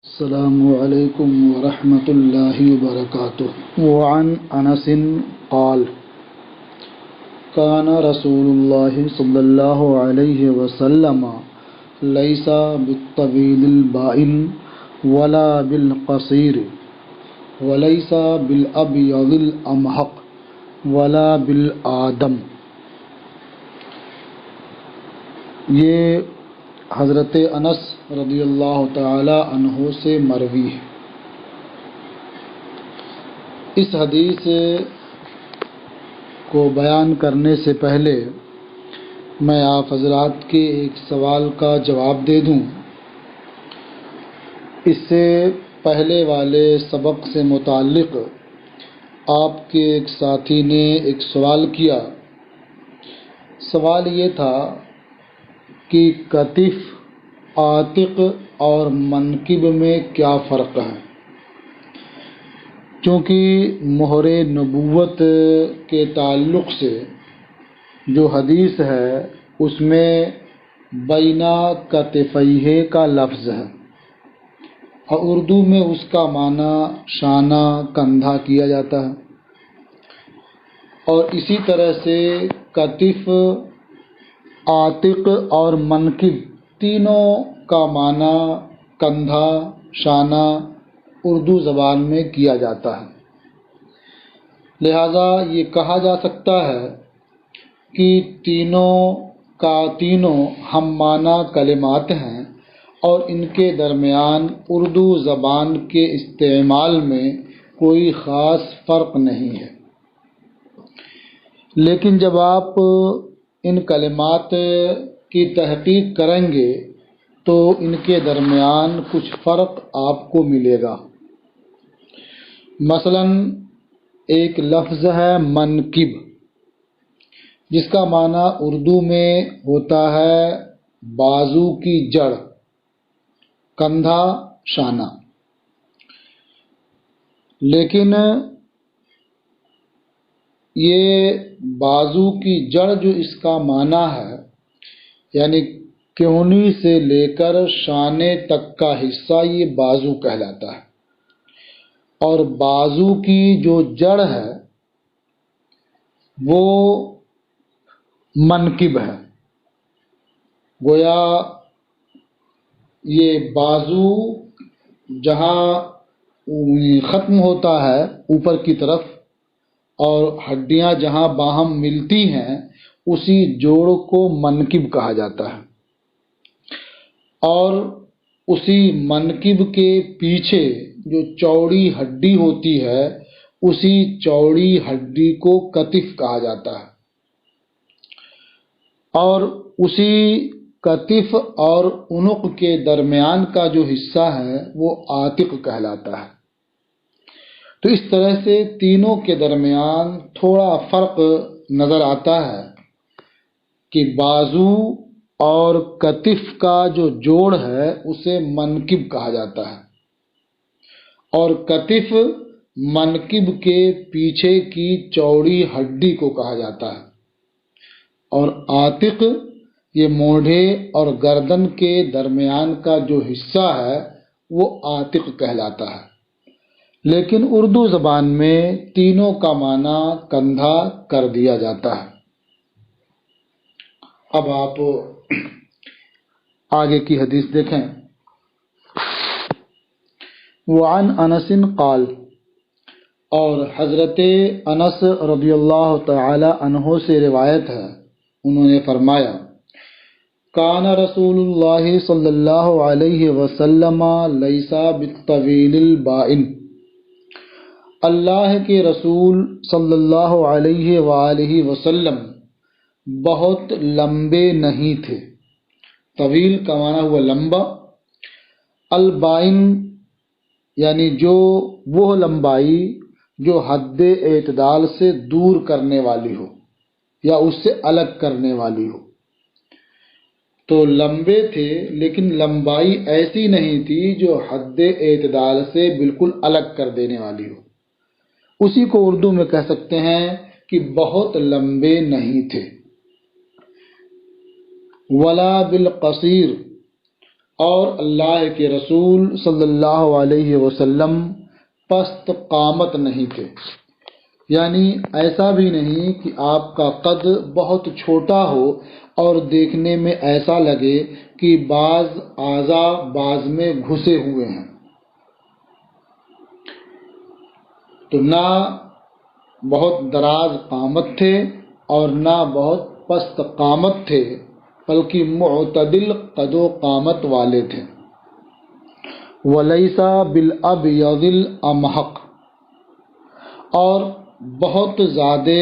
السلام علیکم ورحمۃ اللہ وبرکاتہ۔ وعن انس قال كان رسول اللہ صلی اللہ علیہ وسلم لیس بالطویل البائن ولا بالقصیر ولیس بالابیض الامحق ولا بالآدم۔ یہ حضرت انس رضی اللہ تعالی عنہ سے مروی ہے۔ اس حدیث کو بیان کرنے سے پہلے میں آپ حضرات کے ایک سوال کا جواب دے دوں۔ اس سے پہلے والے سبق سے متعلق آپ کے ایک ساتھی نے ایک سوال کیا۔ سوال یہ تھا کہ کتف، عاتق اور منکب میں کیا فرق ہے؟ چونکہ مہر نبوت کے تعلق سے جو حدیث ہے اس میں بینا کتفیہ کا لفظ ہے اور اردو میں اس کا معنی شانہ، کندھا کیا جاتا ہے، اور اسی طرح سے کتف، عاتق اور منکب تینوں کا معنی کندھا، شانہ اردو زبان میں کیا جاتا ہے۔ لہذا یہ کہا جا سکتا ہے کہ تینوں ہم معنی کلمات ہیں اور ان کے درمیان اردو زبان کے استعمال میں کوئی خاص فرق نہیں ہے۔ لیکن جب آپ ان کلمات کی تحقیق کریں گے تو ان کے درمیان کچھ فرق آپ کو ملے گا۔ مثلا ایک لفظ ہے منکب، جس کا معنی اردو میں ہوتا ہے بازو کی جڑ، کندھا، شانہ۔ لیکن یہ بازو کی جڑ جو اس کا معنی ہے، یعنی کہنی سے لے کر شانے تک کا حصہ یہ بازو کہلاتا ہے، اور بازو کی جو جڑ ہے وہ منکب ہے۔ گویا یہ بازو جہاں ختم ہوتا ہے اوپر کی طرف اور ہڈیاں جہاں باہم ملتی ہیں اسی جوڑ کو منکب کہا جاتا ہے، اور اسی منکب کے پیچھے جو چوڑی ہڈی ہوتی ہے اسی چوڑی ہڈی کو کتف کہا جاتا ہے، اور اسی کتف اور عنق کے درمیان کا جو حصہ ہے وہ عاتق کہلاتا ہے۔ تو اس طرح سے تینوں کے درمیان تھوڑا فرق نظر آتا ہے کہ بازو اور کتف کا جو جوڑ ہے اسے منکب کہا جاتا ہے، اور کتف منکب کے پیچھے کی چوڑی ہڈی کو کہا جاتا ہے، اور عاتق یہ موڈھے اور گردن کے درمیان کا جو حصہ ہے وہ عاتق کہلاتا ہے۔ لیکن اردو زبان میں تینوں کا معنی کندھا کر دیا جاتا ہے۔ اب آپ آگے کی حدیث دیکھیں۔ وعن انس قال، اور حضرت انس رضی اللہ تعالی عنہ سے روایت ہے، انہوں نے فرمایا کان رسول اللہ صلی اللہ علیہ وسلم لیس بالطویل البائن، اللہ کے رسول صلی اللہ علیہ وآلہ وسلم بہت لمبے نہیں تھے۔ طویل کا معنی ہوا لمبا، البائن یعنی وہ لمبائی جو حد اعتدال سے دور کرنے والی ہو یا اس سے الگ کرنے والی ہو۔ تو لمبے تھے لیکن لمبائی ایسی نہیں تھی جو حد اعتدال سے بالکل الگ کر دینے والی ہو۔ اسی کو اردو میں کہہ سکتے ہیں کہ بہت لمبے نہیں تھے۔ ولا بالقصیر، اور اللہ کے رسول صلی اللہ علیہ وسلم پست قامت نہیں تھے، یعنی ایسا بھی نہیں کہ آپ کا قد بہت چھوٹا ہو اور دیکھنے میں ایسا لگے کہ بعض اعضاء بعض میں گھسے ہوئے ہیں۔ تو نہ بہت دراز قامت تھے اور نہ بہت پست قامت تھے، بلکہ معتدل قد و قامت والے تھے۔ وَلَيْسَ بِالْأَبْيَضِ الْأَمْحَقِ، اور بہت زیادہ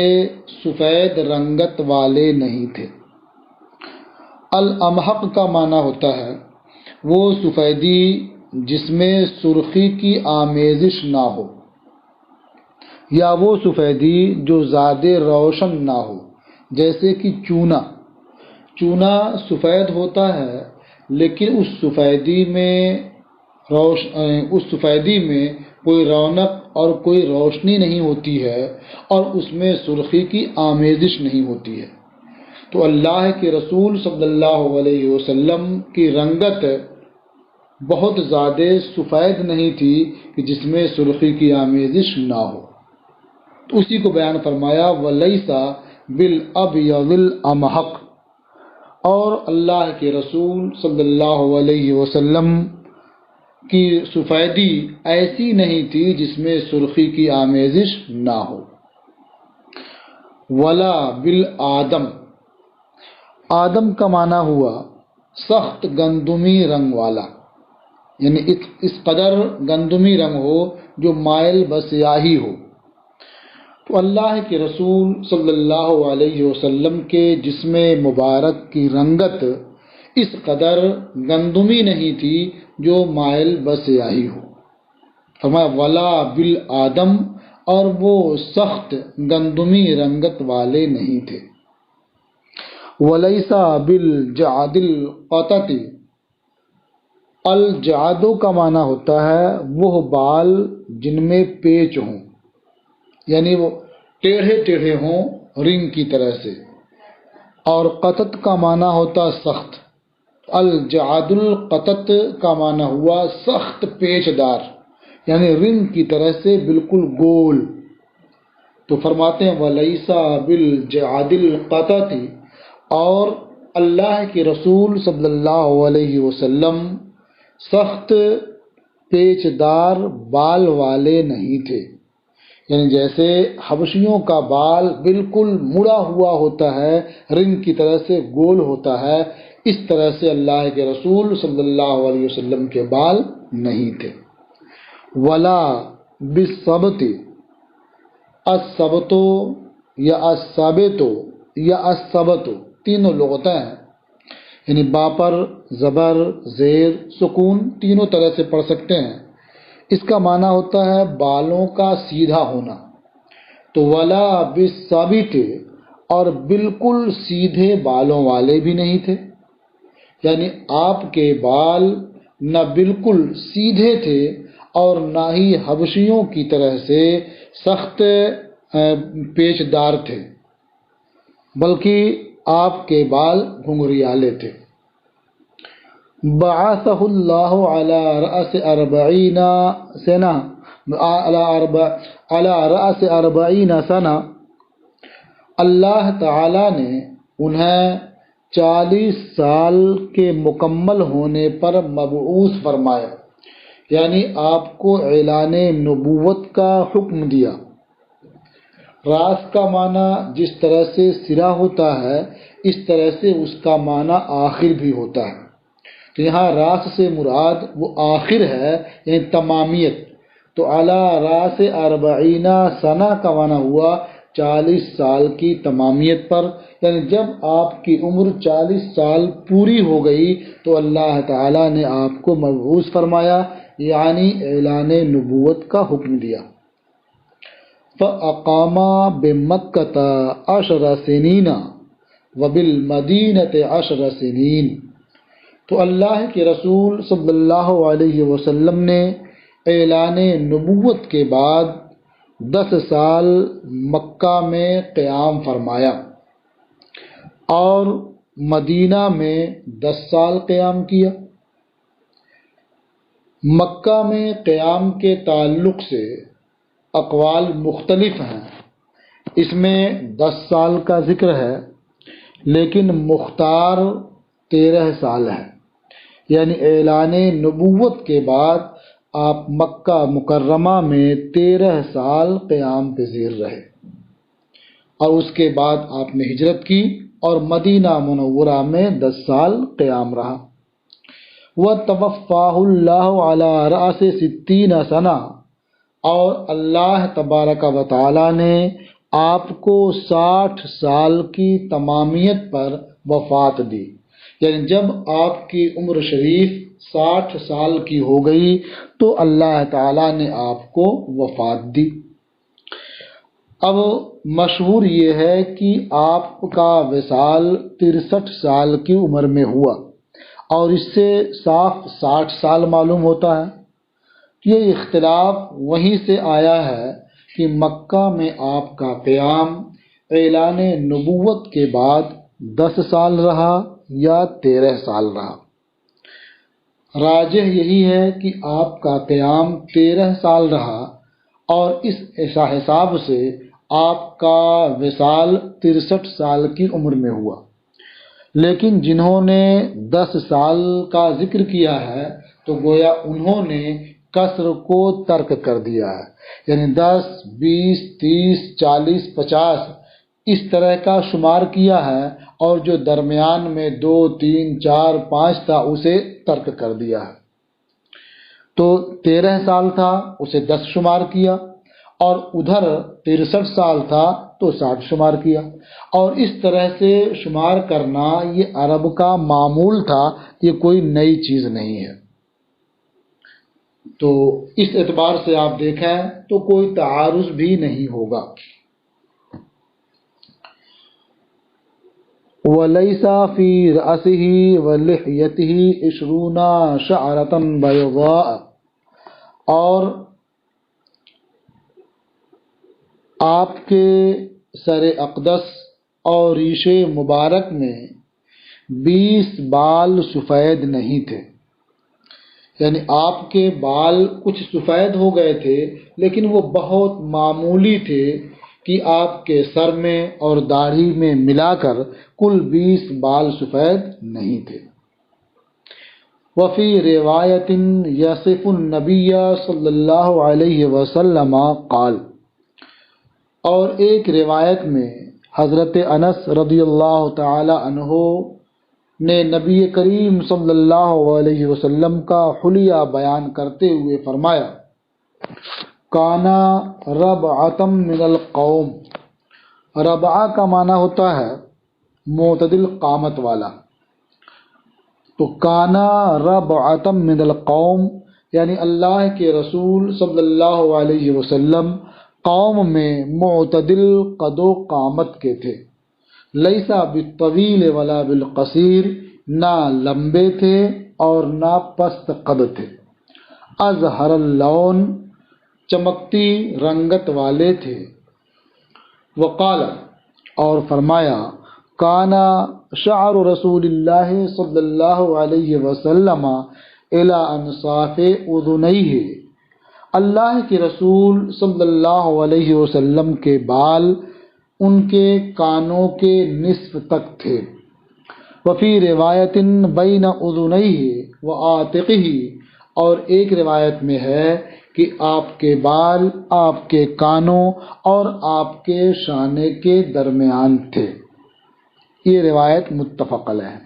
سفید رنگت والے نہیں تھے۔ الامحق کا معنی ہوتا ہے وہ سفیدی جس میں سرخی کی آمیزش نہ ہو، یا وہ سفیدی جو زیادہ روشن نہ ہو، جیسے کہ چونا سفید ہوتا ہے لیکن اس سفیدی میں کوئی رونق اور کوئی روشنی نہیں ہوتی ہے اور اس میں سرخی کی آمیزش نہیں ہوتی ہے۔ تو اللہ کے رسول صلی اللہ علیہ وسلم کی رنگت بہت زیادہ سفید نہیں تھی کہ جس میں سرخی کی آمیزش نہ ہو، تو اسی کو بیان فرمایا وَلَيْسَ بِالْأَبْيَضِ الْأَمْحَقِ، اور اللہ کے رسول صلی اللہ علیہ وسلم کی سفیدی ایسی نہیں تھی جس میں سرخی کی آمیزش نہ ہو۔ ولا بالآدم، آدم کا معنی ہوا سخت گندمی رنگ والا، یعنی اس قدر گندمی رنگ ہو جو مائل بسیاہی ہو۔ تو اللہ کے رسول صلی اللہ علیہ وسلم کے جسم مبارک کی رنگت اس قدر گندمی نہیں تھی جو مائل بسیاہی ہو۔ فرمایا ولا بالآدم، اور وہ سخت گندمی رنگت والے نہیں تھے۔ وَلَيْسَ بِالْجَعْدِ الْقَطَطِ، الجعدو کا معنی ہوتا ہے وہ بال جن میں پیچ ہوں، یعنی وہ ٹیڑھے ہوں رنگ کی طرح سے، اور قطط کا معنی ہوتا سخت۔ الجعد القطط کا معنی ہوا سخت پیچ دار، یعنی رنگ کی طرح سے بالکل گول۔ تو فرماتے ہیں وَلَيْسَ بِالْجَعْدِ الْقَطَطِ، اور اللہ کے رسول صلی اللہ علیہ وسلم سخت پیچ دار بال والے نہیں تھے، یعنی جیسے حبشیوں کا بال بالکل مڑا ہوا ہوتا ہے، رنگ کی طرح سے گول ہوتا ہے، اس طرح سے اللہ کے رسول صلی اللہ علیہ وسلم کے بال نہیں تھے۔ ولا بالسبت، السبت یا السبت یا السبت تینوں لغتیں ہیں، یعنی با پر زبر زیر سکون تینوں طرح سے پڑھ سکتے ہیں۔ اس کا معنی ہوتا ہے بالوں کا سیدھا ہونا۔ تو ولا بالثابت، اور بالکل سیدھے بالوں والے بھی نہیں تھے، یعنی آپ کے بال نہ بالکل سیدھے تھے اور نہ ہی حبشیوں کی طرح سے سخت پیچ دار تھے، بلکہ آپ کے بال گھنگریالے تھے۔ بعثہ اللہ علی رأس 40 سنہ، علی رأس 40 سنہ، اللہ تعالی نے انہیں 40 سال کے مکمل ہونے پر مبعوث فرمایا، یعنی آپ کو اعلان نبوت کا حکم دیا۔ راس کا معنی جس طرح سے سرا ہوتا ہے اس طرح سے اس کا معنی آخر بھی ہوتا ہے، تو یہاں راس سے مراد وہ آخر ہے، یعنی تمامیت۔ تو علی راس 40 سنہ کا معنی ہوا 40 سال کی تمامیت پر، یعنی جب آپ کی عمر 40 سال پوری ہو گئی تو اللہ تعالیٰ نے آپ کو مبعوث فرمایا، یعنی اعلان نبوت کا حکم دیا۔ فَأَقَامَ بِمَكَّةَ 10 سنین وَبِالْمَدِينَةِ 10 سنین، تو اللہ کے رسول صلی اللہ علیہ وسلم نے اعلان نبوت کے بعد 10 سال مکہ میں قیام فرمایا اور مدینہ میں 10 سال قیام کیا۔ مکہ میں قیام کے تعلق سے اقوال مختلف ہیں۔ اس میں 10 سال کا ذکر ہے، لیکن مختار 13 سال ہے، یعنی اعلان نبوت کے بعد آپ مکہ مکرمہ میں 13 سال قیام پذیر رہے، اور اس کے بعد آپ نے ہجرت کی اور مدینہ منورہ میں 10 سال قیام رہا۔ وَتَوَفَّاهُ اللَّهُ عَلَى رَأْسِ 60 سنہ، اور اللہ تبارک و تعالی نے آپ کو 60 سال کی تمامیت پر وفات دی، یعنی جب آپ کی عمر شریف 60 سال کی ہو گئی تو اللہ تعالی نے آپ کو وفات دی۔ اب مشہور یہ ہے کہ آپ کا وصال 63 سال کی عمر میں ہوا، اور اس سے صاف 60 سال معلوم ہوتا ہے۔ یہ اختلاف وہیں سے آیا ہے کہ مکہ میں آپ کا قیام اعلان نبوت کے بعد 10 سال رہا یا 13 سال رہا۔ راجح یہی ہے کہ آپ کا قیام 13 سال رہا، اور اس حساب سے آپ کا وصال 63 سال کی عمر میں ہوا۔ لیکن جنہوں نے 10 سال کا ذکر کیا ہے تو گویا انہوں نے کسر کو ترک کر دیا ہے، یعنی 10، 20، 30، 40، 50 اس طرح کا شمار کیا ہے، اور جو درمیان میں 2، 3، 4، 5 تھا اسے ترک کر دیا ہے۔ تو 13 سال تھا اسے 10 شمار کیا، اور ادھر 63 سال تھا تو 60 شمار کیا، اور اس طرح سے شمار کرنا یہ عرب کا معمول تھا، یہ کوئی نئی چیز نہیں ہے۔ تو اس اعتبار سے آپ دیکھیں تو کوئی تعارض بھی نہیں ہوگا۔ وَلَيْسَ فِي رَأْسِهِ وَلِحْيَتِهِ 20 شَعْرَةً بَيْضَاءَ، اور آپ کے سر اقدس اور ریش مبارک میں 20 بال سفید نہیں تھے، یعنی آپ کے بال کچھ سفید ہو گئے تھے لیکن وہ بہت معمولی تھے کہ آپ کے سر میں اور داڑھی میں ملا کر کل 20 بال سفید نہیں تھے۔ وفی روایت یصف النبی صلی اللہ علیہ وسلم قال، اور ایک روایت میں حضرت انس رضی اللہ تعالی عنہ نے نبی کریم صلی اللہ علیہ وسلم کا حلیہ بیان کرتے ہوئے فرمایا، کانا ربعۃ من القوم، ربعہ کا معنی ہوتا ہے معتدل قامت والا، تو کانا ربعۃ من القوم یعنی اللہ کے رسول صلی اللہ علیہ وسلم قوم میں معتدل قد و قامت کے تھے، لیسا بالطویل ولا بالقصیر، نہ لمبے تھے اور نہ پست قد تھے، ازہر اللون، چمکتی رنگت والے تھے، وقال، اور فرمایا، کانا شعر رسول اللہ صلی اللہ علیہ وسلم الی انصاف اذنیہ، اللہ کے رسول صلی اللہ علیہ وسلم کے بال ان کے کانوں کے نصف تک تھے۔ وفی روایت بین اذنیہ وعاتقہ، اور ایک روایت میں ہے کہ آپ کے بال آپ کے کانوں اور آپ کے شانے کے درمیان تھے۔ یہ روایت متفق علیہ ہے۔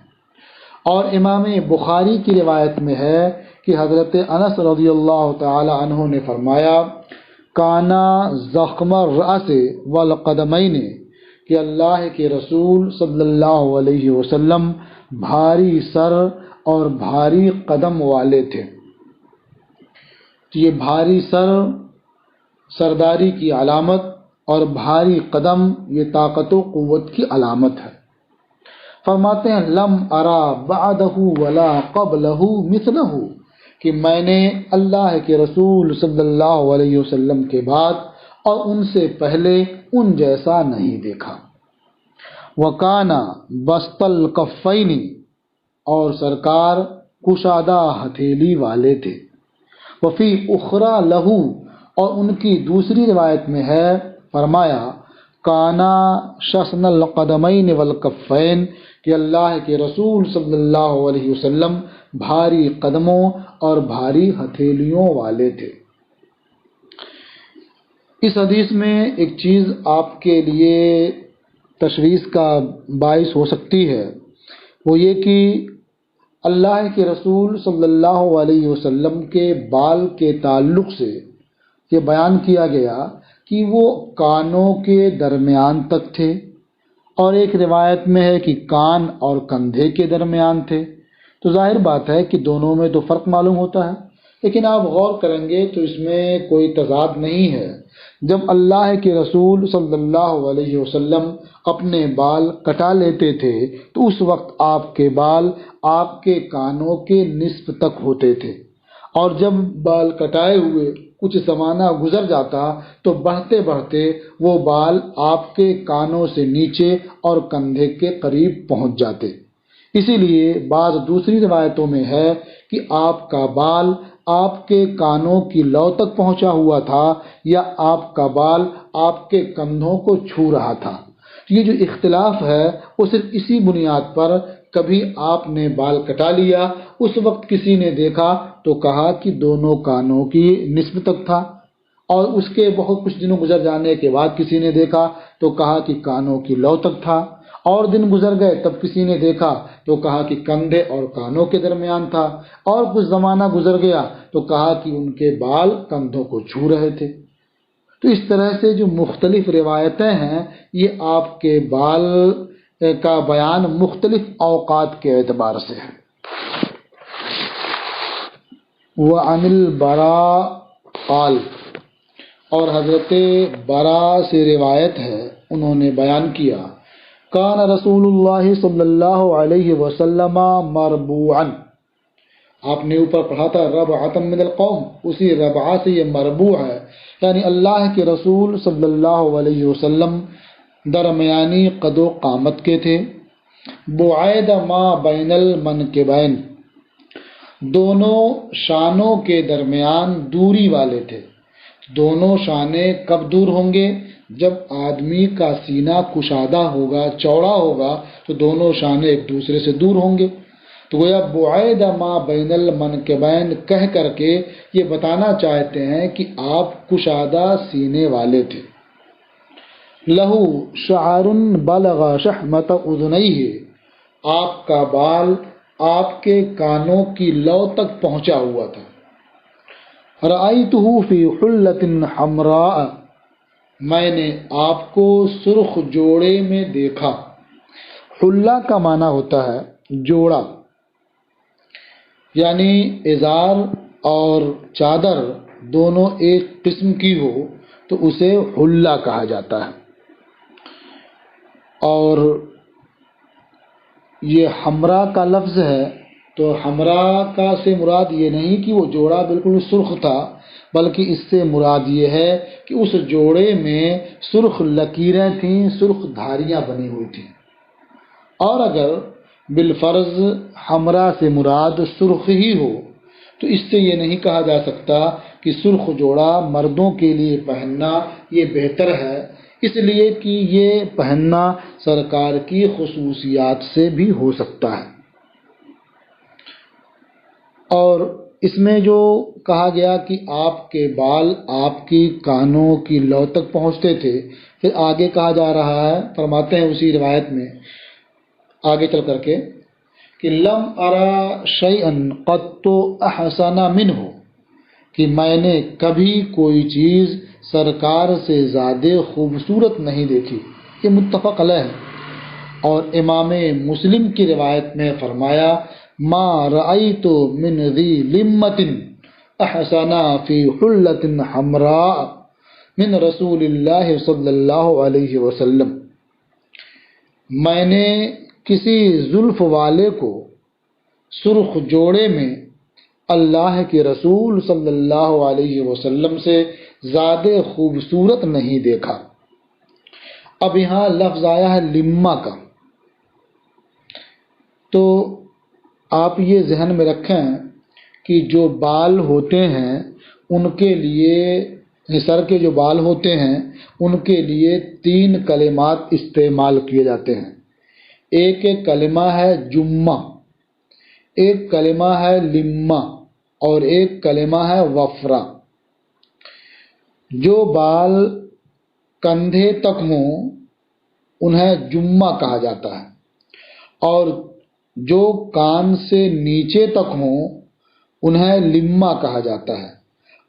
اور امام بخاری کی روایت میں ہے کہ حضرت انس رضی اللہ تعالی عنہ نے فرمایا، کانا زخم الرأس والقدمین، کہ اللہ کے رسول صلی اللہ علیہ وسلم بھاری سر اور بھاری قدم والے تھے۔ یہ بھاری سر سرداری کی علامت اور بھاری قدم یہ طاقت و قوت کی علامت ہے۔ فرماتے ہیں، لم ارا بعدہ ولا قبلہ مثلہ، کہ میں نے اللہ کے رسول صلی اللہ علیہ وسلم کے بعد اور ان سے پہلے ان جیسا نہیں دیکھا۔ وکانا بسط الکفین، اور سرکار کشادہ ہتھیلی والے تھے، وفی اخرى لہو، اور ان کی دوسری روایت میں ہے، فرمایا کانا شسن القدمین والکفین، کہ اللہ کے رسول صلی اللہ علیہ وسلم بھاری قدموں اور بھاری ہتھیلیوں والے تھے۔ اس حدیث میں ایک چیز آپ کے لیے تشویش کا باعث ہو سکتی ہے، وہ یہ کہ اللہ کے رسول صلی اللہ علیہ وسلم کے بال کے تعلق سے یہ بیان کیا گیا کہ وہ کانوں کے درمیان تک تھے، اور ایک روایت میں ہے کہ کان اور کندھے کے درمیان تھے۔ تو ظاہر بات ہے کہ دونوں میں تو فرق معلوم ہوتا ہے، لیکن آپ غور کریں گے تو اس میں کوئی تضاد نہیں ہے۔ جب اللہ کے رسول صلی اللہ علیہ وسلم اپنے بال کٹا لیتے تھے تو اس وقت آپ کے بال آپ کے کانوں کے نصف تک ہوتے تھے، اور جب بال کٹائے ہوئے کچھ زمانہ گزر جاتا تو بڑھتے بڑھتے وہ بال آپ کے کانوں سے نیچے اور کندھے کے قریب پہنچ جاتے۔ اسی لیے بعض دوسری روایتوں میں ہے کہ آپ کا بال آپ کے کانوں کی لو تک پہنچا ہوا تھا، یا آپ کا بال آپ کے کندھوں کو چھو رہا تھا۔ یہ جو اختلاف ہے وہ صرف اسی بنیاد پر، کبھی آپ نے بال کٹا لیا، اس وقت کسی نے دیکھا تو کہا کہ دونوں کانوں کی نصف تک تھا، اور اس کے بہت کچھ دنوں گزر جانے کے بعد کسی نے دیکھا تو کہا کہ کانوں کی لو تک تھا، اور دن گزر گئے تب کسی نے دیکھا تو کہا کہ کندھے اور کانوں کے درمیان تھا، اور کچھ زمانہ گزر گیا تو کہا کہ ان کے بال کندھوں کو چھو رہے تھے۔ تو اس طرح سے جو مختلف روایتیں ہیں یہ آپ کے بال کا بیان مختلف اوقات کے اعتبار سے ہے۔ وعن البراء قال، اور حضرت براء سے روایت ہے، انہوں نے بیان کیا، کان رسول اللہ صلی اللہ علیہ وسلم مربوعا، آپ نے اوپر پڑھا تھا ربعۃ من القوم، اسی ربعہ سے یہ مربوع ہے، یعنی اللہ کے رسول صلی اللہ علیہ وسلم درمیانی قد و قامت کے تھے، بعید ما بین المنکبین، دونوں شانوں کے درمیان دوری والے تھے۔ دونوں شانے کب دور ہوں گے؟ جب آدمی کا سینہ کشادہ ہوگا، چوڑا ہوگا، تو دونوں شانے ایک دوسرے سے دور ہوں گے۔ تو گویا بعید ما بین المنکبین کہہ کر کے یہ بتانا چاہتے ہیں کہ آپ کشادہ سینے والے تھے۔ لہو شعر بلغ شحمت اذنیہ، آپ کا بال آپ کے کانوں کی لو تک پہنچا ہوا تھا۔ رأیتہ فی حلۃ حمراء، میں نے آپ کو سرخ جوڑے میں دیکھا۔ حلہ کا معنی ہوتا ہے جوڑا، یعنی ازار اور چادر دونوں ایک قسم کی ہو تو اسے حلہ کہا جاتا ہے۔ اور یہ حمرا کا لفظ ہے، تو حمرا کا سے مراد یہ نہیں کہ وہ جوڑا بالکل سرخ تھا، بلکہ اس سے مراد یہ ہے کہ اس جوڑے میں سرخ لکیریں تھیں، سرخ دھاریاں بنی ہوئی تھیں۔ اور اگر بالفرض حمرا سے مراد سرخ ہی ہو تو اس سے یہ نہیں کہا جا سکتا کہ سرخ جوڑا مردوں کے لیے پہننا یہ بہتر ہے، اس لیے کہ یہ پہننا سرکار کی خصوصیات سے بھی ہو سکتا ہے۔ اور اس میں جو کہا گیا کہ آپ کے بال آپ کی کانوں کی لو تک پہنچتے تھے، پھر آگے کہا جا رہا ہے، فرماتے ہیں اسی روایت میں آگے چل کر کے کہ لم ارا شیئا قط احسن منہ، کہ میں نے کبھی کوئی چیز سرکار سے زیادہ خوبصورت نہیں دیکھی۔ یہ متفق علیہ ہے۔ اور امام مسلم کی روایت میں فرمایا ما رأیت من ذی لمۃ احسن فی حلۃ حمراء من رسول اللہ صلی اللہ علیہ وسلم، میں نے کسی زلف والے کو سرخ جوڑے میں اللہ کے رسول صلی اللہ علیہ وسلم سے زیادہ خوبصورت نہیں دیکھا۔ اب یہاں لفظ آیا ہے لمہ کا، تو آپ یہ ذہن میں رکھیں کہ جو بال ہوتے ہیں ان کے لیے سر کے جو بال ہوتے ہیں ان کے لیے 3 کلمات استعمال کیے جاتے ہیں۔ ایک کلمہ ہے جمہ، ایک کلمہ ہے لمہ، اور ایک کلمہ ہے وفرا۔ جو بال کندھے تک ہوں انہیں جمہ کہا جاتا ہے، اور جو کان سے نیچے تک ہوں انہیں لمہ کہا جاتا ہے،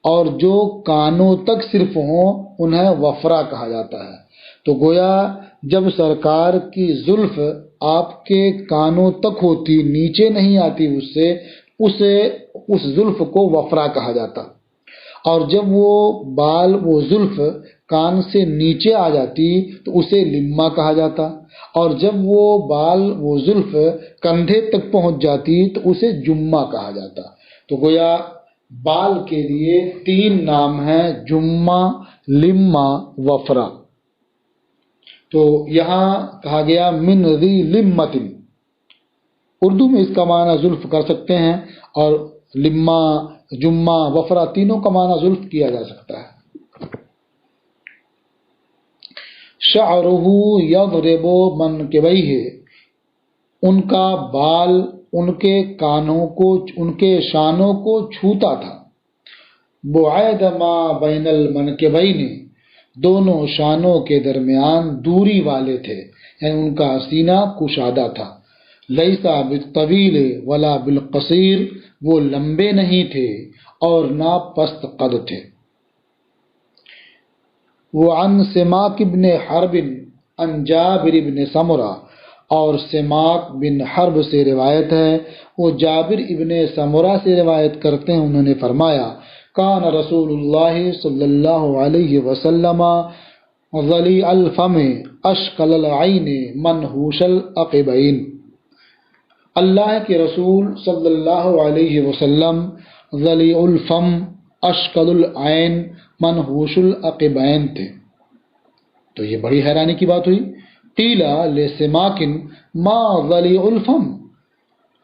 اور جو کانوں تک صرف ہوں انہیں وفرا کہا جاتا ہے۔ تو گویا جب سرکار کی زلف آپ کے کانوں تک ہوتی، نیچے نہیں آتی، اس زلف کو وفرا کہا جاتا، اور جب وہ بال وہ زلف کان سے نیچے آ جاتی تو اسے لمہ کہا جاتا، اور جب وہ بال وہ زلف کندھے تک پہنچ جاتی تو اسے جمہ کہا جاتا۔ تو گویا بال کے لیے 3 نام ہیں، جمہ، لمہ، وفرا۔ تو یہاں کہا گیا من ذی لمۃ، اردو میں اس کا معنی زلف کر سکتے ہیں، اور لمہ، جمہ، وفرا تینوں کا معنی زلف کیا جا سکتا ہے۔ شعرہ یضرب منکبیہ، ان کا بال ان کے کانوں کو، ان کے شانوں کو چھوتا تھا۔ بعید ما بین المنکبین، دونوں شانوں کے درمیان دوری والے تھے، یعنی ان کا سینہ کشادہ تھا۔ لیسا بالطویل ولا بالقصیر، وہ لمبے نہیں تھے اور نہ پست قد تھے۔ وعن سماک بن حرب عن جابر بن سمرہ، اور سماک بن حرب سے روایت ہے، وہ جابر ابن سمرہ سے روایت کرتے ہیں، انہوں نے فرمایا کان رسول اللہ صلی اللہ علیہ وسلم ضلیع الفم اشکل العین منحوش العقبین، اللہ کے رسول صلی اللہ علیہ وسلم ضلیع الفم اشکل العین منحوش العقبین تھے۔ تو یہ بڑی حیرانی کی بات ہوئی۔ قیل لسماک ما ضلیع الفم،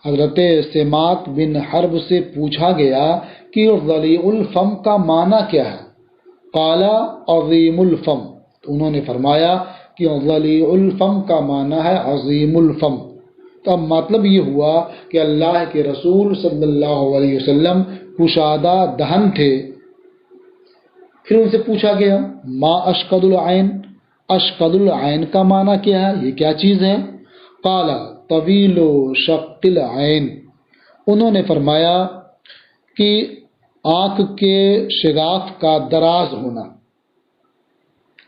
حضرت سماک بن حرب سے پوچھا گیا کہ ضلیع الفم کا معنی کیا ہے؟ قال عظیم الفم، تو انہوں نے فرمایا کہ ضلیع الفم کا معنی ہے عظیم الفم۔ تو اب مطلب یہ ہوا کہ اللہ کے رسول صلی اللہ علیہ وسلم کشادہ دہن تھے۔ پھر ان سے پوچھا گیا ما اشقد العین، اشقد العین کا معنی کیا ہے، یہ کیا چیز ہے؟ قال طویل و شق العین، انہوں نے فرمایا کہ آنکھ کے شگاف کا دراز ہونا۔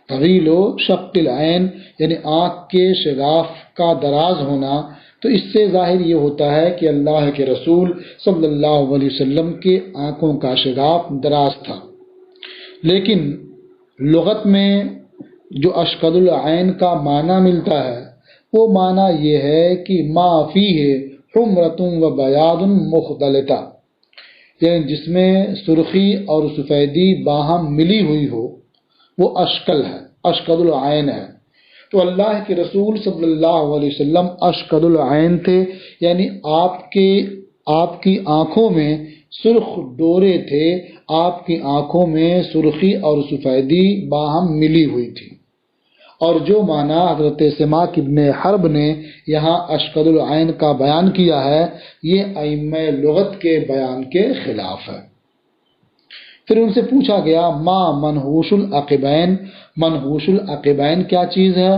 طویل و شق العین یعنی آنکھ کے شگاف کا دراز ہونا۔ تو اس سے ظاہر یہ ہوتا ہے کہ اللہ کے رسول صلی اللہ علیہ وسلم کے آنکھوں کا شگاف دراز تھا۔ لیکن لغت میں جو اشقد العین کا معنی ملتا ہے وہ معنی یہ ہے کہ ما فیہ حمرۃ و بیاض مختلطہ، یعنی جس میں سرخی اور سفیدی باہم ملی ہوئی ہو، وہ اشکل ہے، اشقد العین ہے۔ تو اللہ کے رسول صلی اللہ علیہ وسلم اشقد العین تھے، یعنی آپ کی آنکھوں میں سرخ ڈورے تھے، آپ کی آنکھوں میں سرخی اور سفیدی باہم ملی ہوئی تھی۔ اور جو معنی حضرت سماک ابن حرب نے یہاں اشقد العین کا بیان کیا ہے، یہ ائمہ لغت کے بیان کے خلاف ہے۔ پھر ان سے پوچھا گیا ما منحوش العقبین، منحوش العقبین کیا چیز ہے؟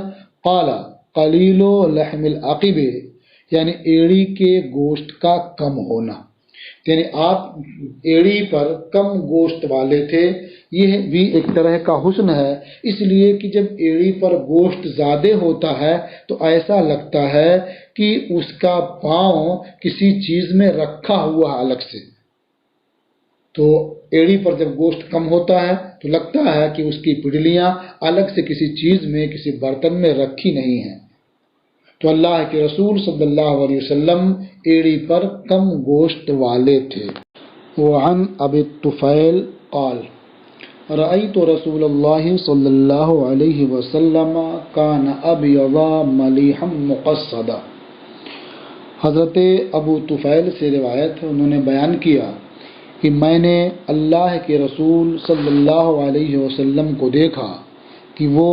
قال قلیل لحم العقب، یعنی ایڑی کے گوشت کا کم ہونا، یعنی آپ ایڑی پر کم گوشت والے تھے۔ یہ بھی ایک طرح کا حسن ہے، اس لیے کہ جب ایڑی پر گوشت زیادہ ہوتا ہے تو ایسا لگتا ہے کہ اس کا پاؤں کسی چیز میں رکھا ہوا الگ سے۔ تو ایڑی پر جب گوشت کم ہوتا ہے تو لگتا ہے کہ اس کی پڈلیاں الگ سے کسی چیز میں، کسی برتن میں رکھی نہیں ہیں۔ تو اللہ کے رسول صلی اللہ علیہ وسلم ایڑی پر کم گوشت والے تھے۔ وعن ابی الطفیل قال رأیت رسول اللہ صلی اللہ علیہ وسلم کان ابیض ملیحا مقصدا، حضرت ابو طفیل سے روایت ہے، انہوں نے بیان کیا کہ میں نے اللہ کے رسول صلی اللہ علیہ وسلم کو دیکھا کہ وہ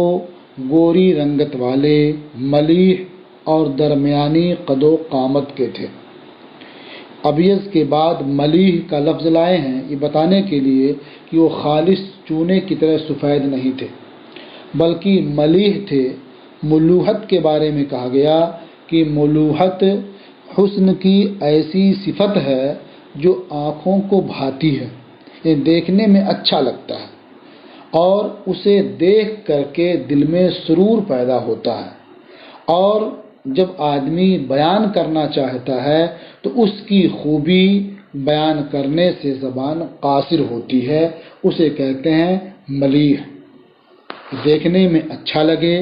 گوری رنگت والے، ملیح اور درمیانی قد و قامت کے تھے۔ ابیض کے بعد ملیح کا لفظ لائے ہیں یہ بتانے کے لیے کہ وہ خالص چونے کی طرح سفید نہیں تھے، بلکہ ملیح تھے۔ ملوحت کے بارے میں کہا گیا کہ ملوحت حسن کی ایسی صفت ہے جو آنکھوں کو بھاتی ہے، یہ دیکھنے میں اچھا لگتا ہے اور اسے دیکھ کر کے دل میں سرور پیدا ہوتا ہے، اور جب آدمی بیان کرنا چاہتا ہے تو اس کی خوبی بیان کرنے سے زبان قاصر ہوتی ہے، اسے کہتے ہیں ملیح۔ دیکھنے میں اچھا لگے،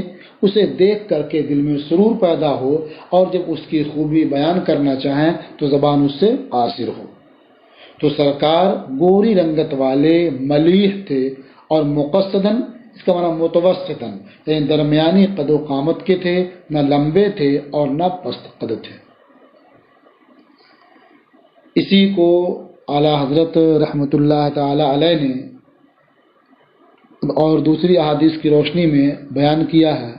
اسے دیکھ کر کے دل میں سرور پیدا ہو، اور جب اس کی خوبی بیان کرنا چاہیں تو زبان اس سے قاصر ہو۔ تو سرکار گوری رنگت والے ملیح تھے، اور مقصدن اس کا معنی متوسطن، یعنی درمیانی قد و قامت کے تھے، نہ لمبے تھے اور نہ پست قد تھے۔ اسی کو اعلیٰ حضرت رحمۃ اللہ تعالی علیہ نے اور دوسری احادیث کی روشنی میں بیان کیا ہے،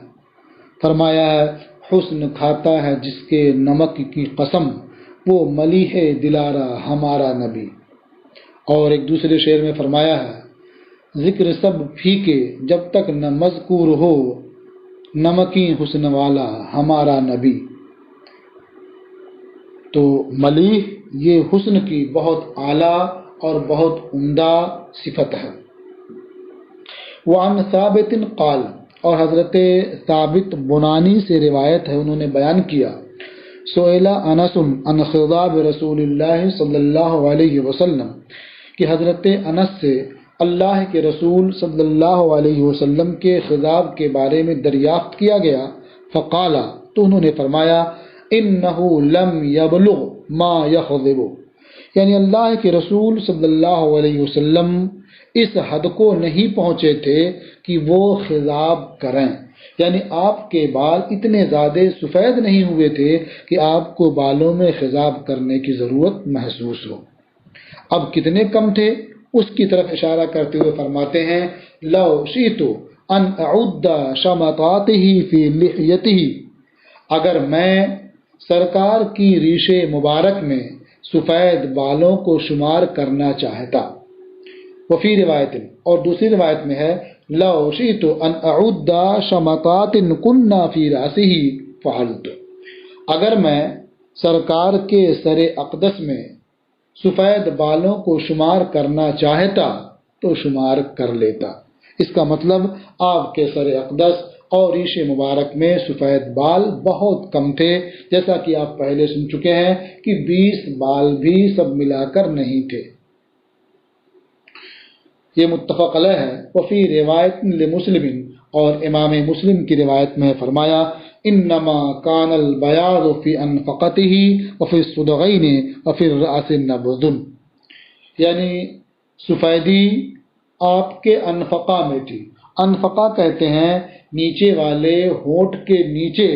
فرمایا ہے حسن کھاتا ہے جس کے نمک کی قسم، وہ ملیح دلارا ہمارا نبی۔ اور ایک دوسرے شعر میں فرمایا ہے ذکر سب پھیکے جب تک نہ مذکور ہو، نمکی حسن والا ہمارا نبی۔ تو ملیح یہ حسن کی بہت اعلیٰ اور بہت عمدہ صفت ہے۔ وعن ثابت قال، اور حضرت ثابت بنانی سے روایت ہے، انہوں نے بیان کیا سئل انس عن خضاب رسول اللہ صلی اللہ علیہ وسلم، کہ حضرت انس سے اللہ کے رسول صلی اللہ علیہ وسلم کے خضاب کے بارے میں دریافت کیا گیا، فقال، تو انہوں نے فرمایا انہ لم یبلغ ما یخضب، یعنی اللہ کے رسول صلی اللہ علیہ وسلم اس حد کو نہیں پہنچے تھے کہ وہ خضاب کریں، یعنی آپ کے بال اتنے زیادہ سفید نہیں ہوئے تھے کہ آپ کو بالوں میں خضاب کرنے کی ضرورت محسوس ہو۔ اب کتنے کم تھے اس کی طرف اشارہ کرتے ہوئے فرماتے ہیں لو شئت ان اعد شمطاته فی لحیته، اگر میں سرکار کی ریش مبارک میں سفید بالوں کو شمار کرنا چاہتا۔ وفی روایت، اور دوسری روایت میں ہے لو شئت ان اعد شمطات كنا فی راسه فعلت، اگر میں سرکار کے سر اقدس میں سفید بالوں کو شمار کرنا چاہتا تو شمار کر لیتا۔ اس کا مطلب آپ کے سر اقدس اور ریش مبارک میں سفید بال بہت کم تھے، جیسا کہ آپ پہلے سن چکے ہیں کہ 20 بال بھی سب ملا کر نہیں تھے۔ یہ متفق علیہ ہے۔ وفی روایت لمسلم، اور امام مسلم کی روایت میں فرمایا انما کان البیاض فی انفقته وفی الصدغین وفی الراس نبض، یعنی سفیدی آپ کے انفقہ میں تھی۔ انفقہ کہتے ہیں نیچے والے ہونٹ کے نیچے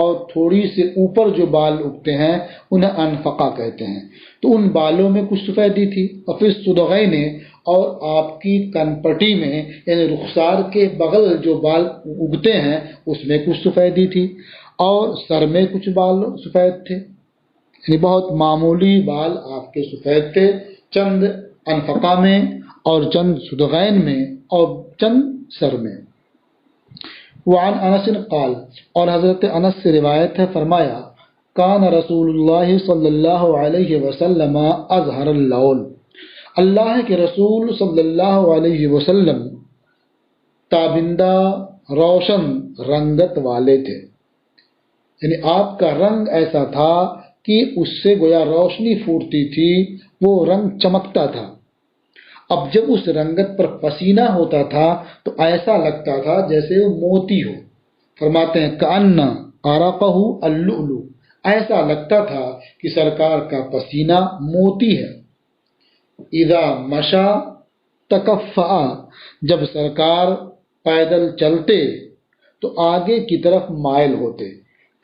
اور تھوڑی سے اوپر جو بال اگتے ہیں انہیں انفقہ کہتے ہیں، تو ان بالوں میں کچھ سفیدی تھی۔ وفی الصدغین، اور آپ کی کنپٹی میں یعنی رخسار کے بغل جو بال اگتے ہیں اس میں کچھ سفیدی تھی، اور سر میں کچھ بال سفید تھے، یعنی بہت معمولی بال آپ کے سفید تھے، چند انفقہ میں اور چند صدغین میں اور چند سر میں۔ وعن انس قال، اور حضرت انس سے روایت ہے، فرمایا کان رسول اللہ صلی اللہ علیہ وسلم اظہر اللون، اللہ کے رسول صلی اللہ علیہ وسلم تابندہ روشن رنگت والے تھے، یعنی آپ کا رنگ ایسا تھا کہ اس سے گویا روشنی پھوٹتی تھی، وہ رنگ چمکتا تھا۔ اب جب اس رنگت پر پسینہ ہوتا تھا تو ایسا لگتا تھا جیسے وہ موتی ہو۔ فرماتے ہیں کأن عرقہ اللؤلؤ، ایسا لگتا تھا کہ سرکار کا پسینہ موتی ہے۔ اذا مشا تکفأ، جب سرکار پیدل چلتے تو آگے کی طرف مائل ہوتے۔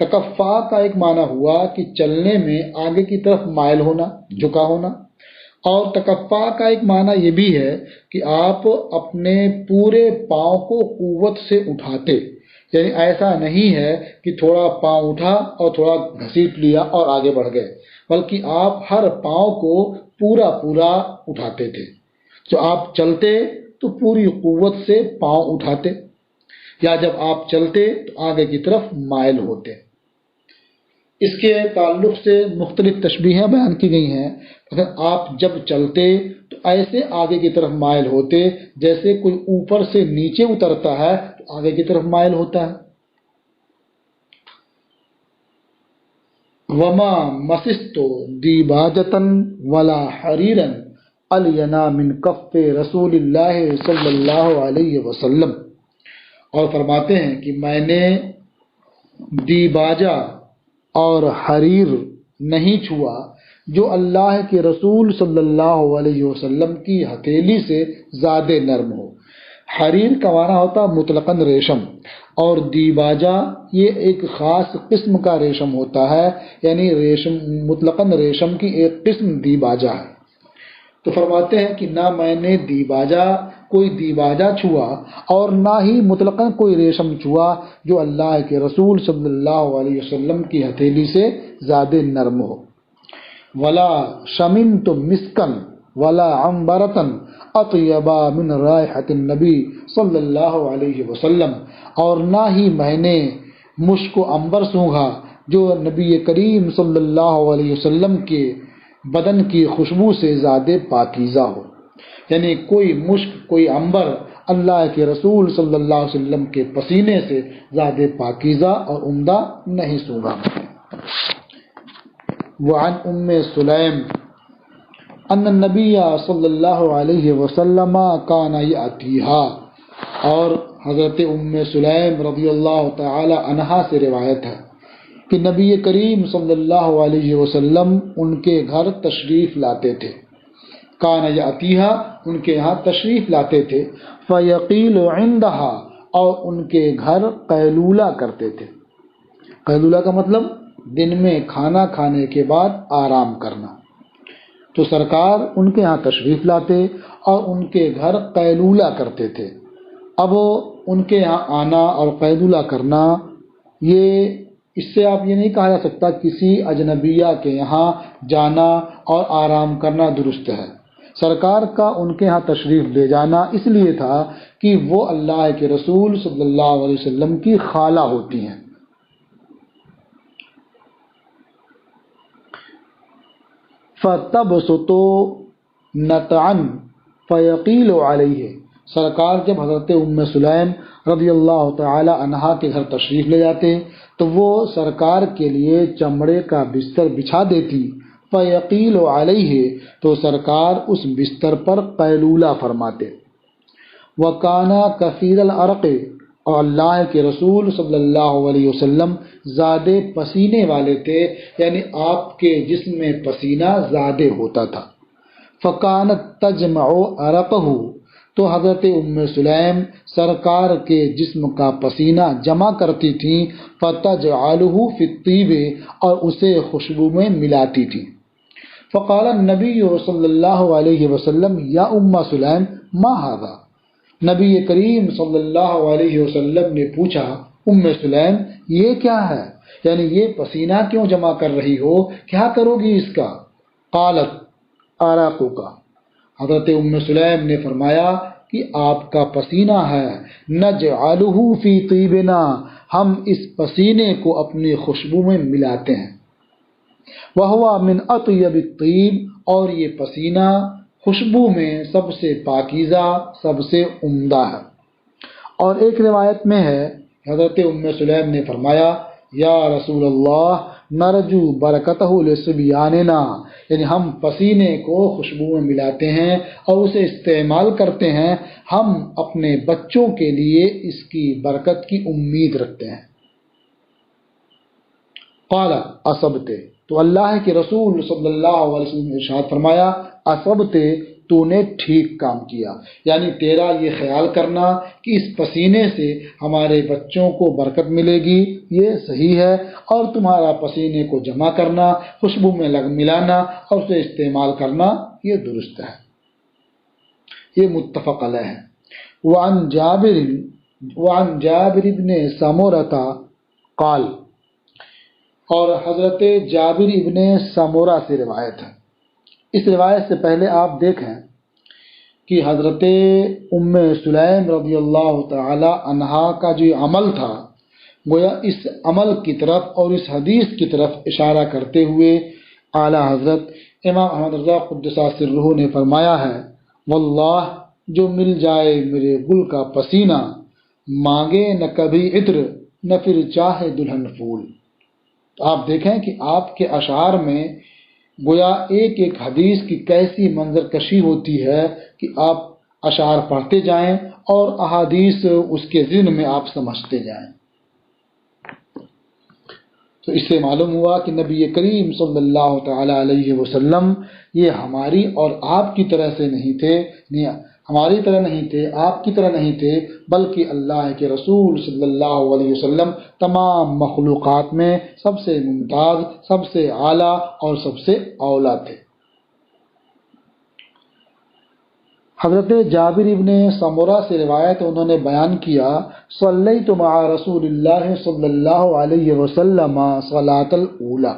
تکفأ کا ایک معنی ہوا کہ چلنے میں آگے کی طرف مائل ہونا، جھکا ہونا۔ اور تکفع کا ایک معنی یہ بھی ہے کہ آپ اپنے پورے پاؤں کو قوت سے اٹھاتے، یعنی ایسا نہیں ہے کہ تھوڑا پاؤں اٹھا اور تھوڑا گھسیٹ لیا اور آگے بڑھ گئے، بلکہ آپ ہر پاؤں کو پورا پورا اٹھاتے تھے۔ جو آپ چلتے تو پوری قوت سے پاؤں اٹھاتے، یا جب آپ چلتے تو آگے کی طرف مائل ہوتے۔ اس کے تعلق سے مختلف تشبیہیں بیان کی گئی ہیں۔ اگر آپ جب چلتے تو ایسے آگے کی طرف مائل ہوتے جیسے کوئی اوپر سے نیچے اترتا ہے تو آگے کی طرف مائل ہوتا ہے۔ وما مسست دیباجتن ولا حریرا الینا من کف رسول اللہ صلی اللہ علیہ وسلم، اور فرماتے ہیں کہ میں نے دیباجہ اور حریر نہیں چھوا جو اللہ کے رسول صلی اللہ علیہ وسلم کی ہتھیلی سے زیادہ نرم ہو۔ حریر کا معنی ہوتا مطلقاً ریشم، اور دیباجہ یہ ایک خاص قسم کا ریشم ہوتا ہے، یعنی ریشم مطلقاً ریشم کی ایک قسم دیباجہ ہے۔ تو فرماتے ہیں کہ نہ میں نے کوئی دیباجہ چھوا اور نہ ہی مطلقاً کوئی ریشم چھوا جو اللہ کے رسول صلی اللہ علیہ وسلم کی ہتھیلی سے زیادہ نرم ہو۔ ولا شممت مسکن ولا عنبرتن اطیبا من رائحۃ النبی صلی اللہ علیہ وسلم، اور نہ ہی میں نے مشک و عنبر سونگھا جو نبی کریم صلی اللہ علیہ وسلم کے بدن کی خوشبو سے زیادہ پاکیزہ ہو، یعنی کوئی مشک کوئی عنبر اللہ کے رسول صلی اللہ علیہ وسلم کے پسینے سے زیادہ پاکیزہ اور عمدہ نہیں سونگھا۔ وعن ام سلیم ان النبی صلی اللہ علیہ وسلم کان یاتیہا، اور حضرت ام سلیم رضی اللہ تعالی عنہا سے روایت ہے کہ نبی کریم صلی اللہ علیہ وسلم ان کے گھر تشریف لاتے تھے۔ کان یاتیہا، ان کے یہاں تشریف لاتے تھے، فیقیل عندہا، اور ان کے گھر قیلولہ کرتے تھے۔ قیلولہ کا مطلب دن میں کھانا کھانے کے بعد آرام کرنا۔ تو سرکار ان کے یہاں تشریف لاتے اور ان کے گھر قیلولہ کرتے تھے۔ اب ان کے یہاں آنا اور قیلولہ کرنا، اس سے آپ یہ نہیں کہا جا سکتا کسی اجنبیہ کے یہاں جانا اور آرام کرنا درست ہے۔ سرکار کا ان کے ہاں تشریف لے جانا اس لیے تھا کہ وہ اللہ کے رسول صلی اللہ علیہ وسلم کی خالہ ہوتی ہیں۔ فَتَبْسُطُ نَتْعًا فَيَقِيلُ عَلَيْهِ، سرکار جب حضرت ام سلیم رضی اللہ تعالی عنہا کے گھر تشریف لے جاتے تو وہ سرکار کے لیے چمڑے کا بستر بچھا دیتی، فَيَقِيلُ عَلَيْهِ، تو سرکار اس بستر پر قیلولہ فرماتے۔ وَكَانَ كَثِيرَ الْعَرَقِ، اور اللہ کے رسول صلی اللہ علیہ وسلم زیادہ پسینے والے تھے، یعنی آپ کے جسم میں پسینہ زیادہ ہوتا تھا۔ فَكَانَتْ تَجْمَعُ عَرَقَهُ، تو حضرت ام سلیم سرکار کے جسم کا پسینہ جمع کرتی تھیں، فَتَجْعَلُهُ فِي الطِّيبِ، اور اسے خوشبو میں ملاتی تھیں۔ فقال النبی صلی اللہ علیہ وسلم یا ام سلیم ما هذا، نبی کریم صلی اللہ علیہ وسلم نے پوچھا ام سلیم یہ کیا ہے، یعنی یہ پسینہ کیوں جمع کر رہی ہو، کیا کرو گی اس کا؟ قالت عرقک، حضرت ام سلیم نے فرمایا کہ آپ کا پسینہ ہے، نجعلہ فی طیبنا، ہم اس پسینے کو اپنی خوشبو میں ملاتے ہیں۔ وَهُوَ مِنْ أَطْيَبِ الطِّيبِ، اور یہ پسینہ خوشبو میں سب سے پاکیزہ سب سے عمدہ ہے۔ اور ایک روایت میں ہے حضرت ام سلیم نے فرمایا یا رسول اللہ نرجو برکتہ لصبیاننا، یعنی ہم پسینے کو خوشبو میں ملاتے ہیں اور اسے استعمال کرتے ہیں، ہم اپنے بچوں کے لیے اس کی برکت کی امید رکھتے ہیں۔ قال اصبت، تو اللہ کے رسول صلی اللہ علیہ وسلم نے ارشاد فرمایا اصبت، تو نے ٹھیک کام کیا، یعنی تیرا یہ خیال کرنا کہ اس پسینے سے ہمارے بچوں کو برکت ملے گی یہ صحیح ہے، اور تمہارا پسینے کو جمع کرنا، خوشبو میں ملانا اور اسے استعمال کرنا یہ درست ہے، یہ متفق علیہ ہے۔ وعن جابر ابن سمورہ قال، اور حضرت جابر ابن سمورہ سے روایت ہے۔ اس روایت سے پہلے آپ دیکھیں کہ حضرت ام سلیم رضی اللہ تعالی عنہا کا جو عمل تھا، گویا اس عمل کی طرف اور اس حدیث کی طرف اشارہ کرتے ہوئے اعلیٰ حضرت امام احمد رضا قدس سرہ نے فرمایا ہے، واللہ جو مل جائے میرے گل کا پسینہ، مانگے نہ کبھی عطر نہ پھر چاہے دلہن پھول۔ تو آپ دیکھیں کہ آپ کے اشعار میں گویا ایک ایک حدیث کی کیسی منظر کشی ہوتی ہے کہ آپ اشعار پڑھتے جائیں اور احادیث اس کے ذہن میں آپ سمجھتے جائیں۔ تو اس سے معلوم ہوا کہ نبی کریم صلی اللہ تعالی علیہ وسلم یہ ہماری اور آپ کی طرح سے نہیں تھے، ہماری طرح نہیں تھے، آپ کی طرح نہیں تھے، بلکہ اللہ کے رسول صلی اللہ علیہ وسلم تمام مخلوقات میں سب سے ممتاز، سب سے اعلیٰ اور سب سے اولیٰ تھے۔ حضرت جابر ابن سمورہ سے روایت انہوں نے بیان کیا، صلیت مع رسول اللہ صلی اللہ علیہ وسلم صلاۃ الاولی،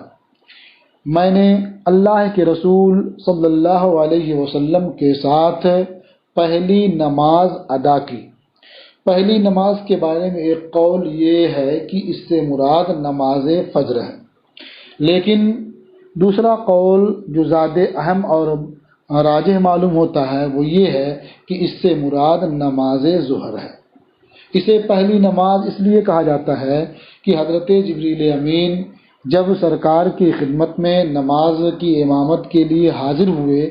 میں نے اللہ کے رسول صلی اللہ علیہ وسلم کے ساتھ پہلی نماز ادا کی۔ پہلی نماز کے بارے میں ایک قول یہ ہے کہ اس سے مراد نماز فجر ہے، لیکن دوسرا قول جو زیادہ اہم اور راجح معلوم ہوتا ہے وہ یہ ہے کہ اس سے مراد نماز ظہر ہے۔ اسے پہلی نماز اس لیے کہا جاتا ہے کہ حضرت جبریل امین جب سرکار کی خدمت میں نماز کی امامت کے لیے حاضر ہوئے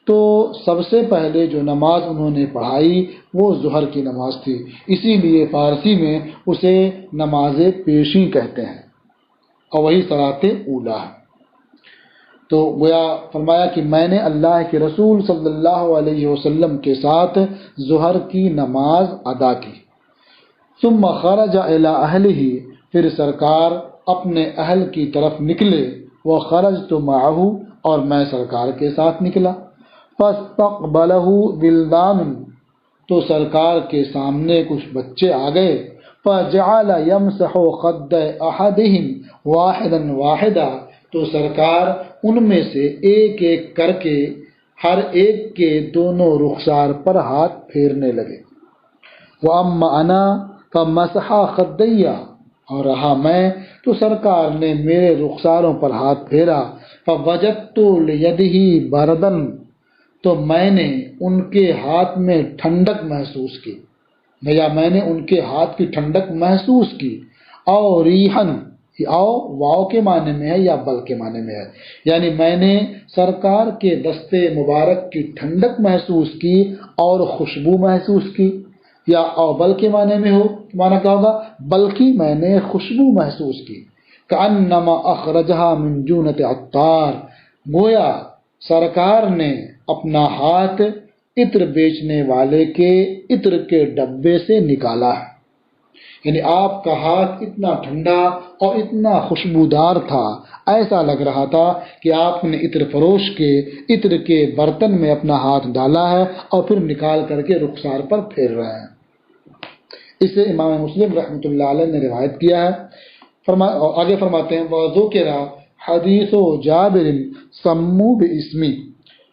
تو سب سے پہلے جو نماز انہوں نے پڑھائی وہ ظہر کی نماز تھی، اسی لیے فارسی میں اسے نماز پیشی کہتے ہیں اور وہی صلاۃ اولی ہے۔ تو گویا فرمایا کہ میں نے اللہ کے رسول صلی اللہ علیہ وسلم کے ساتھ ظہر کی نماز ادا کی۔ ثم خرج الی اہلہ، پھر سرکار اپنے اہل کی طرف نکلے، وخرجت معہ، اور میں سرکار کے ساتھ نکلا۔ فاستقبلہ ولدان، تو سرکار کے سامنے کچھ بچے آ گئے، فجعل یمسح خد احدہم واحدا واحدا، تو سرکار ان میں سے ایک ایک کر کے ہر ایک کے دونوں رخسار پر ہاتھ پھیرنے لگے۔ وَأَمَّا أَنَا فَمَسَحَ خَدَّيَّ، اور رہا میں تو سرکار نے میرے رخساروں پر ہاتھ پھیرا۔ فَوَجَدْتُ لِيَدِهِ بَرْدًا، تو میں نے ان کے ہاتھ میں ٹھنڈک محسوس کی، یا میں نے ان کے ہاتھ کی ٹھنڈک محسوس کی۔ اور ریحن، او واو کے معنی میں ہے یا بل کے معنی میں ہے، یعنی میں نے سرکار کے دستے مبارک کی ٹھنڈک محسوس کی اور خوشبو محسوس کی، یا او بل کے معنی میں ہو معنی کیا ہوگا، بلکہ میں نے خوشبو محسوس کی۔ کأنما اخرجہا من جونۃ عطار، گویا سرکار نے اپنا ہاتھ عطر بیچنے والے کے عطر کے ڈبے سے نکالا ہے، یعنی آپ کا ہاتھ اتنا ٹھنڈا اور اتنا خوشبودار تھا، ایسا لگ رہا تھا کہ آپ نے عطر فروش کے عطر کے برتن میں اپنا ہاتھ ڈالا ہے اور پھر نکال کر کے رخسار پر پھیر رہے ہیں۔ اسے امام مسلم رحمۃ اللہ علیہ نے روایت کیا ہے۔ آگے فرماتے ہیں، وَذُكِرَ حدیث جابر سمو باسمی،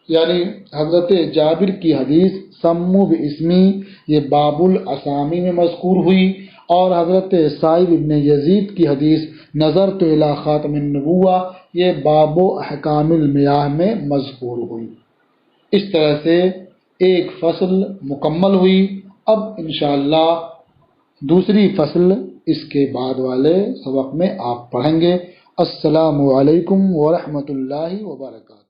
یعنی حضرت جابر کی حدیث سمو باسمی یہ باب الاسامی میں مذکور ہوئی، اور حضرت سائب ابن یزید کی حدیث نظرت الی خاتم النبوہ یہ باب احکام المیاہ میں مذکور ہوئی۔ اس طرح سے ایک فصل مکمل ہوئی۔ اب انشاءاللہ دوسری فصل اس کے بعد والے سبق میں آپ پڑھیں گے۔ السلام علیکم ورحمۃ اللہ وبرکاتہ۔